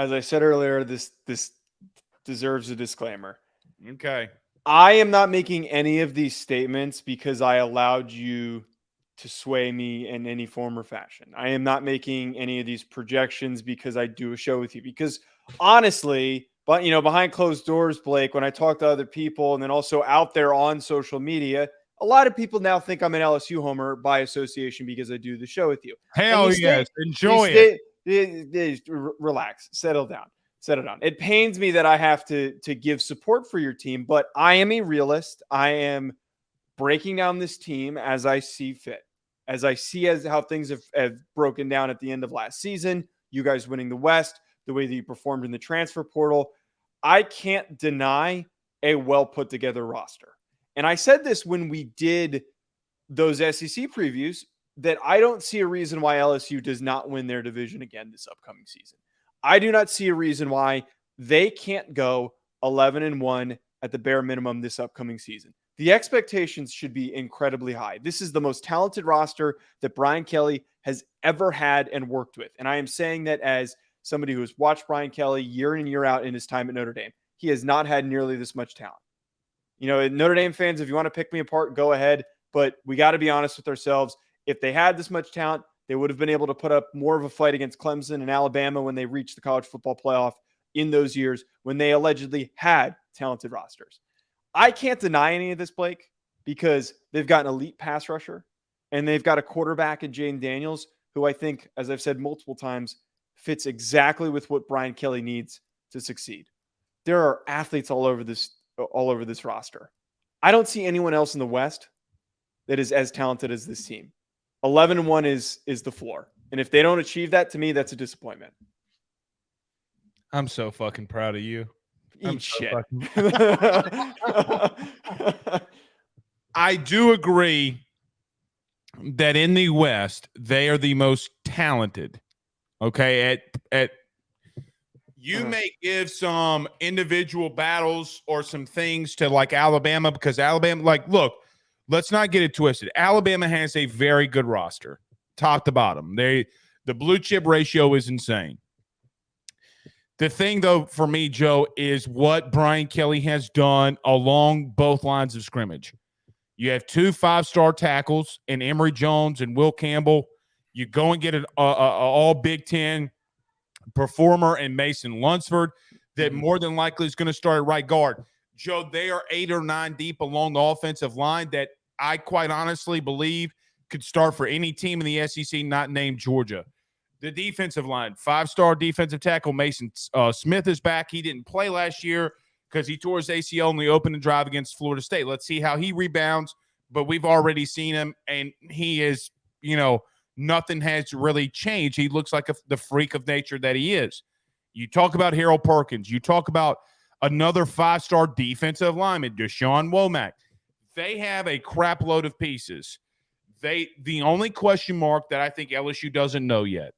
as I said earlier, this deserves a disclaimer. Okay. I am not making any of these statements because I allowed you to sway me in any form or fashion. I am not making any of these projections because I do a show with you. Because honestly, but behind closed doors, Blake, when I talk to other people and then also out there on social media, a lot of people now think I'm an LSU homer by association because I do the show with you. And Hell yes. Enjoy it. Relax, settle down. It pains me that I have to give support for your team, but I am a realist. I am breaking down this team as I see fit, as I see as how things have broken down at the end of last season. You guys winning the West, the way that you performed in the transfer portal. I can't deny a well put together roster. And I said this when we did those SEC previews that I don't see a reason why LSU does not win their division again this upcoming season. I do not see a reason why they can't go 11-1 at the bare minimum this upcoming season. The expectations should be incredibly high. This is the most talented roster that Brian Kelly has ever had and worked with. And I am saying that as somebody who has watched Brian Kelly year in and year out in his time at Notre Dame. He has not had nearly this much talent. Notre Dame fans, if you want to pick me apart, go ahead. But we got to be honest with ourselves. If they had this much talent, they would have been able to put up more of a fight against Clemson and Alabama when they reached the college football playoff in those years when they allegedly had talented rosters. I can't deny any of this, Blake, because they've got an elite pass rusher and they've got a quarterback in Jane Daniels, who I think, as I've said multiple times, fits exactly with what Brian Kelly needs to succeed. There are athletes all over this roster. I don't see anyone else in the West that is as talented as this team. 11-1 is the floor. And if they don't achieve that, to me, that's a disappointment. I'm so fucking proud of you. Eat shit. I do agree that in the West, they are the most talented. Okay, you may give some individual battles or some things to like Alabama because Alabama, look, let's not get it twisted. Alabama has a very good roster, top to bottom. The blue chip ratio is insane. The thing, though, for me, Joe, is what Brian Kelly has done along both lines of scrimmage. You have 2 5-star tackles in Emory Jones and Will Campbell. You go and get an all Big Ten performer in Mason Lunsford that more than likely is going to start at right guard. Joe, they are 8 or 9 deep along the offensive line that I quite honestly believe could start for any team in the SEC not named Georgia. The defensive line, 5-star defensive tackle Mason Smith is back. He didn't play last year because he tore his ACL in the opening drive against Florida State. Let's see how he rebounds, but we've already seen him, and he is, nothing has really changed. He looks like the freak of nature that he is. You talk about Harold Perkins. You talk about another 5-star defensive lineman, Deshaun Womack. They have a crap load of pieces. The only question mark that I think LSU doesn't know yet,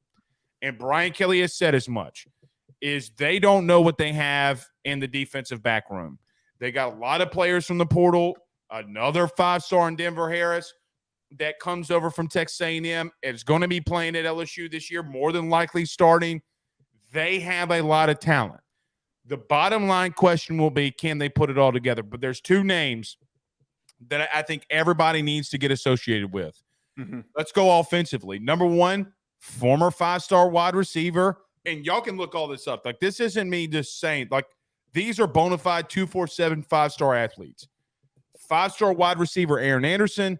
and Brian Kelly has said as much, is they don't know what they have in the defensive back room. They got a lot of players from the portal, another 5-star in Denver Harris that comes over from Texas A&M. It's going to be playing at LSU this year, more than likely starting. They have a lot of talent. The bottom line question will be, can they put it all together? But there's 2 names that I think everybody needs to get associated with. Mm-hmm. Let's go offensively. Number 1, former 5-star wide receiver, and y'all can look all this up. This isn't me just saying, these are bona fide 247 5-star athletes. 5-star wide receiver Aaron Anderson,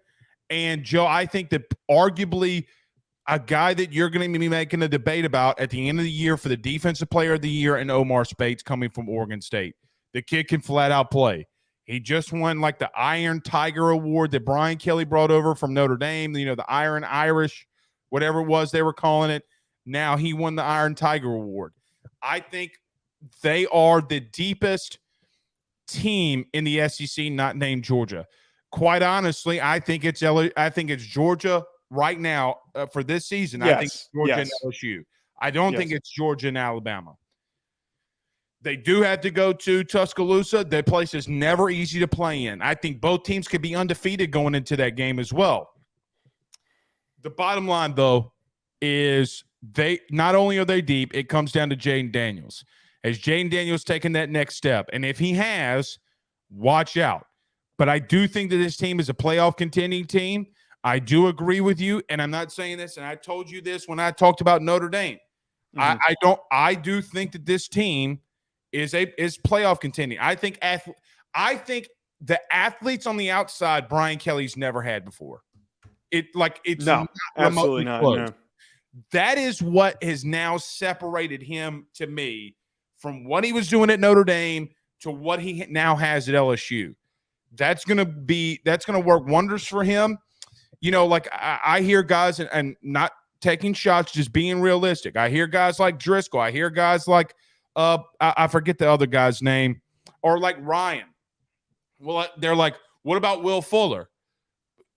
and Joe, I think that arguably a guy that you're going to be making a debate about at the end of the year for the defensive player of the year, and Omar Speights coming from Oregon State. The kid can flat out play. He just won the Iron Tiger Award that Brian Kelly brought over from Notre Dame, the Iron Irish, whatever it was they were calling it. Now he won the Iron Tiger Award. I think they are the deepest team in the SEC not named Georgia. Quite honestly, I think it's Georgia right now for this season. Yes, I think it's Georgia and LSU. I don't think it's Georgia and Alabama. They do have to go to Tuscaloosa. That place is never easy to play in. I think both teams could be undefeated going into that game as well. The bottom line, though, is they not only are they deep, it comes down to Jaden Daniels. Has Jaden Daniels taken that next step? And if he has, watch out. But I do think that this team is a playoff contending team. I do agree with you, and I'm not saying this, and I told you this when I talked about Notre Dame. Mm-hmm. I do think that this team is playoff contending. I think the athletes on the outside Brian Kelly's never had before. It's No, not absolutely remotely not. close. No. That is what has now separated him to me from what he was doing at Notre Dame to what he now has at LSU. That's gonna work wonders for him. You know, like I hear guys and not taking shots, just being realistic. I hear guys like Driscoll. I hear guys like I forget the other guy's name, or like Ryan. Well, they're like, what about Will Fuller?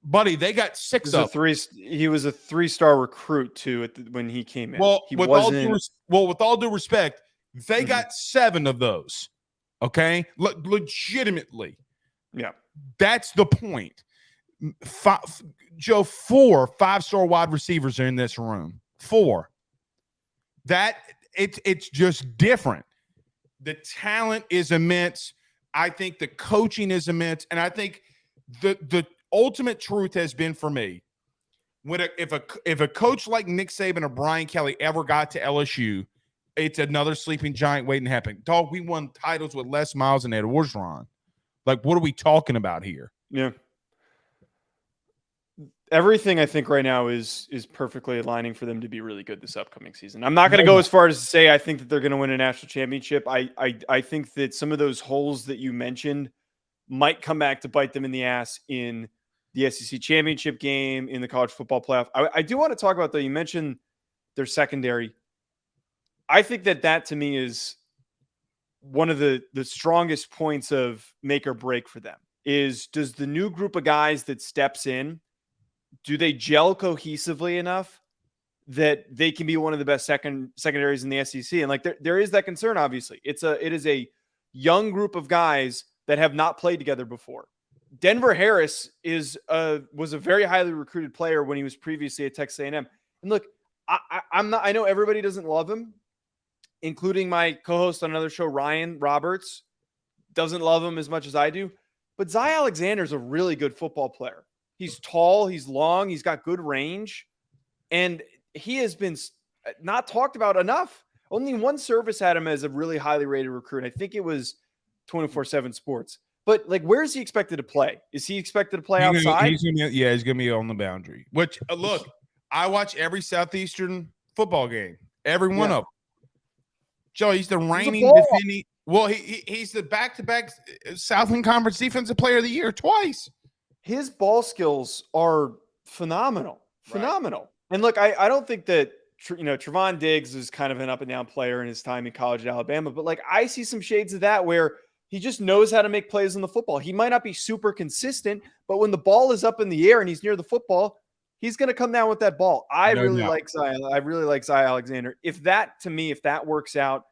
Buddy, they got six of them. He was a 3-star recruit too when he came in. Well, he with all due respect, they got 7 of those. Okay, legitimately. Yeah, that's the point. Joe, 4 5-star wide receivers are in this room. 4. That it's just different. The talent is immense. I think the coaching is immense, and I think the ultimate truth has been for me if a coach like Nick Saban or Brian Kelly ever got to LSU, it's another sleeping giant waiting to happen. Dog, we won titles with Les Miles and Ed Orgeron. Like, what are we talking about here? Yeah. Everything I think right now is perfectly aligning for them to be really good this upcoming season. I'm not going to go as far as to say I think that they're going to win a national championship. I think that some of those holes that you mentioned might come back to bite them in the ass in the SEC championship game, in the college football playoff. I do want to talk about, though, you mentioned their secondary. I think that to me is one of the strongest points of make or break for them is, does the new group of guys that steps in, do they gel cohesively enough that they can be one of the best secondaries in the SEC? And like there is that concern, obviously. It is a young group of guys that have not played together before. Denver Harris was a very highly recruited player when he was previously at Texas A&M. And look, I know everybody doesn't love him, including my co-host on another show, Ryan Roberts, doesn't love him as much as I do. But Zy Alexander's a really good football player. He's tall, he's long, he's got good range, and he has been not talked about enough. Only one service had him as a really highly rated recruit. I think it was 24/7 Sports. But like, where is he expected to play? Is he expected to play outside? He's going to be on the boundary. Which, look, I watch every Southeastern football game, every one of them. Joe, he's the reigning defending. Well, he's the back-to-back Southland Conference Defensive Player of the Year twice. His ball skills are phenomenal. Phenomenal. Right. And look, I don't think that, Trevon Diggs is kind of an up and down player in his time in college at Alabama, but like, I see some shades of that where he just knows how to make plays on the football. He might not be super consistent, but when the ball is up in the air and he's near the football, he's going to come down with that ball. I really like Zy Alexander. If that works out,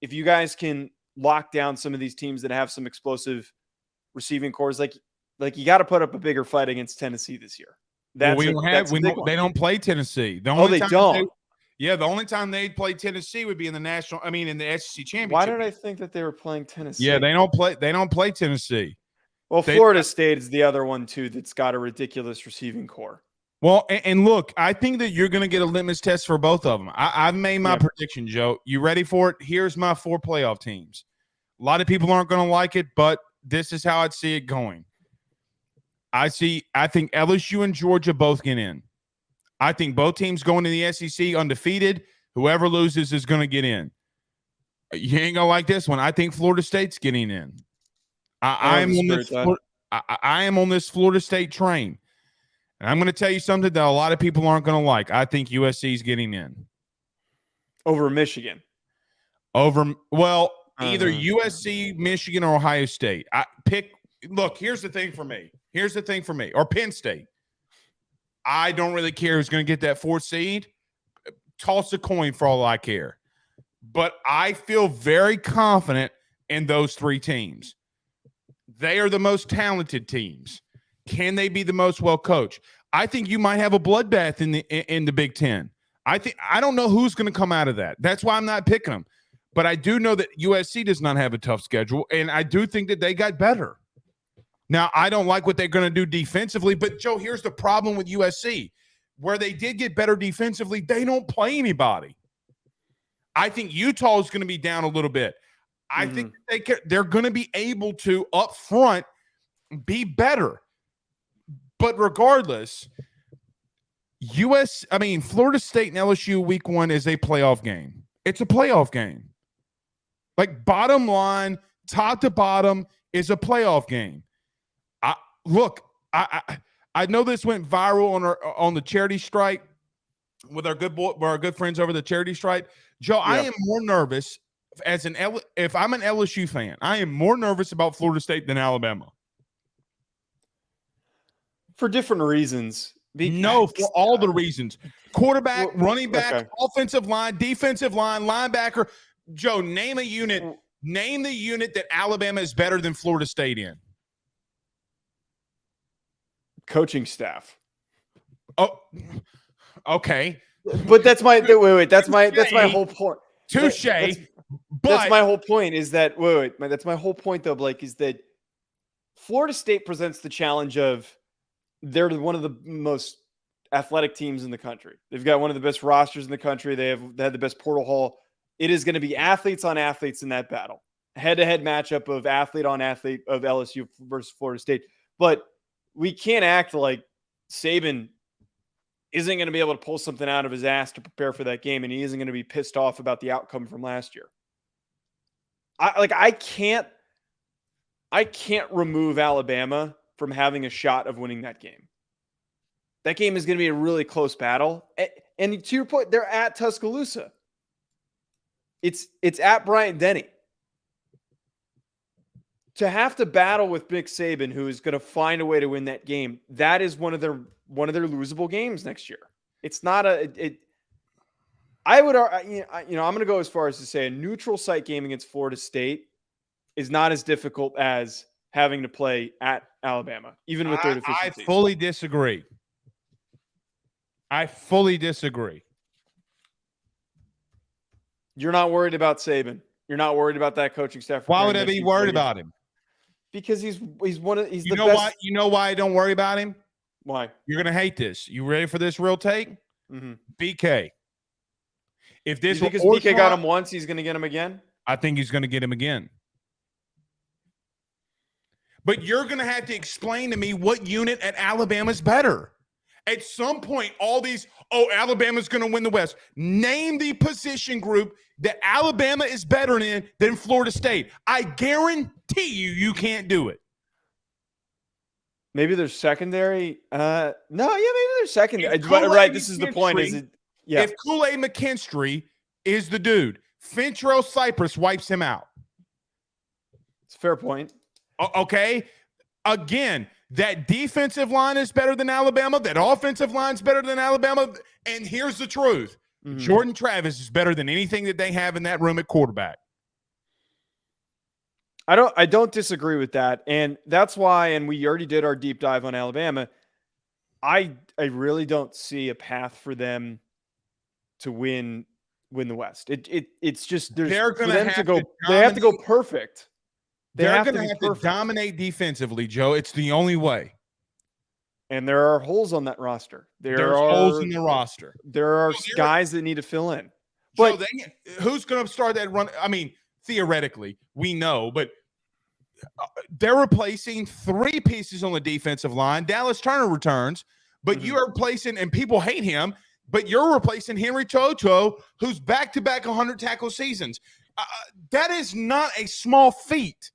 if you guys can lock down some of these teams that have some explosive receiving cores, like you got to put up a bigger fight against Tennessee this year. They don't play Tennessee. The only time they'd play Tennessee would be in the SEC championship. Why did I think that they were playing Tennessee? Yeah, they don't play Tennessee. Well, Florida State is the other one too that's got a ridiculous receiving core. Well, and look, I think that you're going to get a litmus test for both of them. I've made my prediction, Joe. You ready for it? Here's my 4 playoff teams. A lot of people aren't going to like it, but this is how I'd see it going. I think LSU and Georgia both get in. I think both teams going to the SEC undefeated. Whoever loses is going to get in. You ain't going to like this one. I think Florida State's getting in. I am on this Florida State train. And I'm going to tell you something that a lot of people aren't going to like. I think USC is getting in. Over Michigan. Either USC, Michigan, or Ohio State. Look, here's the thing for me. Or Penn State. I don't really care who's going to get that 4th seed. Toss a coin for all I care. But I feel very confident in those 3 teams. They are the most talented teams. Can they be the most well coached? I think you might have a bloodbath in the Big Ten. I don't know who's going to come out of that. That's why I'm not picking them. But I do know that USC does not have a tough schedule, and I do think that they got better. Now, I don't like what they're going to do defensively, but Joe, here's the problem with USC. Where they did get better defensively, they don't play anybody. I think Utah is going to be down a little bit. I think they're going to be able to, up front, be better. But regardless, Florida State and LSU week 1 is a playoff game. It's a playoff game. Like, bottom line, top to bottom, is a playoff game. I know this went viral on the charity stripe with our good friends over the charity stripe. Joe, I am more nervous if I'm an LSU fan. I am more nervous about Florida State than Alabama. For different reasons. For all the reasons. Quarterback, running back, offensive line, defensive line, linebacker. Joe, name a unit. Name the unit that Alabama is better than Florida State in. Coaching staff. Oh, okay. But that's my That's my whole point. Touche. That's my whole point. Is that that's my whole point though, Blake, is that Florida State presents the challenge of they're one of the most athletic teams in the country. They've got one of the best rosters in the country. They had the best portal haul. It is going to be athletes on athletes in that battle. Head-to-head matchup of athlete on athlete of LSU versus Florida State. But we can't act like Saban isn't going to be able to pull something out of his ass to prepare for that game, and he isn't going to be pissed off about the outcome from last year. I can't remove Alabama from having a shot of winning that game. That game is going to be a really close battle. And to your point, they're at Tuscaloosa. It's at Bryant-Denny. To have to battle with Nick Saban, who is going to find a way to win that game, that is one of their losable games next year. It's not I would, I'm going to go as far as to say a neutral site game against Florida State is not as difficult as having to play at Alabama, even with their deficiencies. I fully disagree. You're not worried about Saban. You're not worried about that coaching staff. Why would I be worried about him? Because he's the best. Why? You know why I don't worry about him? Why? You're gonna hate this. You ready for this real take? Mm-hmm. BK. If this because BK got him once, he's gonna get him again. I think he's gonna get him again. But you're gonna have to explain to me what unit at Alabama's better. At some point, Alabama's going to win the West. Name the position group that Alabama is better in than Florida State. I guarantee you can't do it. Maybe they're secondary. Maybe they're secondary. Right, this is the point. If Kool-Aid McKinstry is the dude, Fentrell Cypress wipes him out. It's a fair point. Okay? Again, that defensive line is better than Alabama. That offensive line is better than Alabama. And here's the truth. Mm-hmm. Jordan Travis is better than anything that they have in that room at quarterback. I don't disagree with that. And that's why, and we already did our deep dive on Alabama, I really don't see a path for them to win the West. It's just they're going to have to go. They have to go perfect. They're going to have to dominate defensively, Joe. It's the only way. And there are holes on that roster. There's holes in the roster. There are guys that need to fill in. But Joe, who's going to start that run? I mean, theoretically, we know, but they're replacing 3 pieces on the defensive line. Dallas Turner returns, but you are replacing, and people hate him, but you're replacing Henry To'oTo'o, who's back-to-back 100 tackle seasons. That is not a small feat.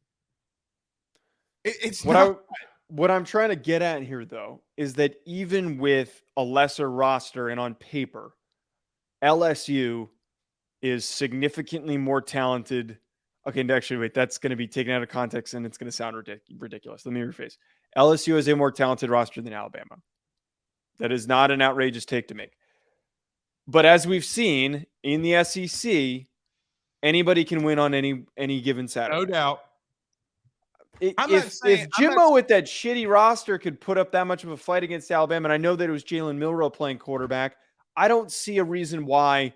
It's what I'm trying to get at here, though, is that even with a lesser roster and on paper, LSU is significantly more talented. Okay, actually, wait, that's going to be taken out of context and it's going to sound ridiculous. Let me rephrase. LSU is a more talented roster than Alabama. That is not an outrageous take to make. But as we've seen in the SEC, anybody can win on any given Saturday. No doubt. If Jimbo with that shitty roster could put up that much of a fight against Alabama, and I know that it was Jalen Milroe playing quarterback, I don't see a reason why.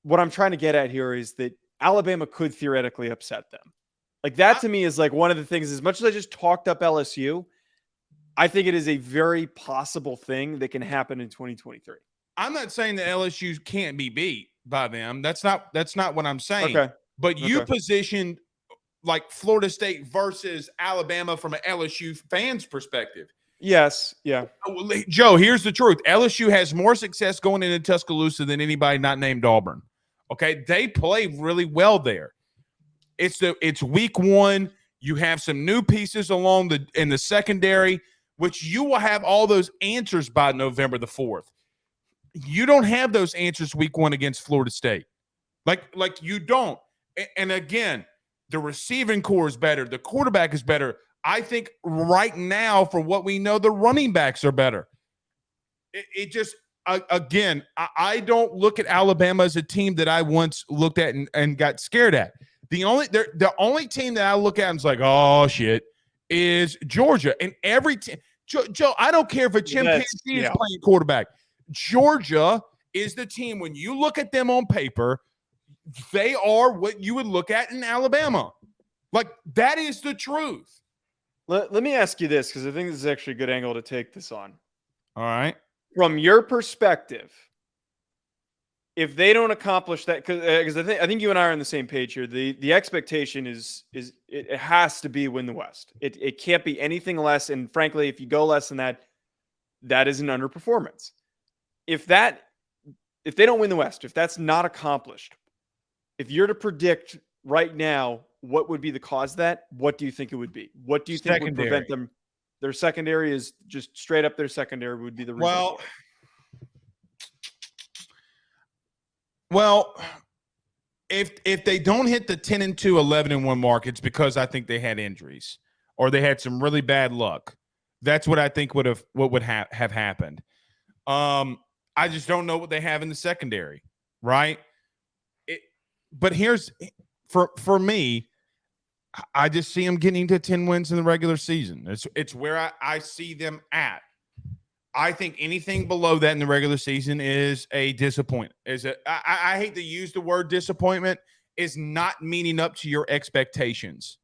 What I'm trying to get at here is that Alabama could theoretically upset them. Like that to me is like one of the things, as much as I just talked up LSU, I think it is a very possible thing that can happen in 2023. I'm not saying that LSU can't be beat by them. That's not what I'm saying. Okay. But you positioned like Florida State versus Alabama from an LSU fan's perspective. Yes. Yeah. Joe, here's the truth. LSU has more success going into Tuscaloosa than anybody not named Auburn. Okay. They play really well there. It's week 1. You have some new pieces in the secondary, which you will have all those answers by November the 4th. You don't have those answers week 1 against Florida State. Like you don't. And again, the receiving core is better. The quarterback is better. I think right now, for what we know, the running backs are better. It just, again, I don't look at Alabama as a team that I once looked at and got scared at. The only team that I look at and is like, oh, shit, is Georgia. And every team, Joe, I don't care if a chimpanzee is playing quarterback. Georgia is the team, when you look at them on paper, they are what you would look at in Alabama. Like, that is the truth. Let me ask you this, because I think this is actually a good angle to take this on. All right. From your perspective, if they don't accomplish that, because I think you and I are on the same page here. The expectation is it has to be win the West. It can't be anything less. And frankly, if you go less than that, that is an underperformance. If they don't win the West, if that's not accomplished, if you're to predict right now what would be the cause of that, what do you think it would be? What do you think would prevent them? Their secondary is just straight up. Their secondary would be the reason. Well, if they don't hit the 10-2, 11-1 mark, it's because I think they had injuries or they had some really bad luck. That's what I think would have happened. I just don't know what they have in the secondary, right? But here's for me, I just see them getting to 10 wins in the regular season. It's where I see them at. I think anything below that in the regular season is a disappointment. I hate to use the word disappointment, is not meeting up to your expectations.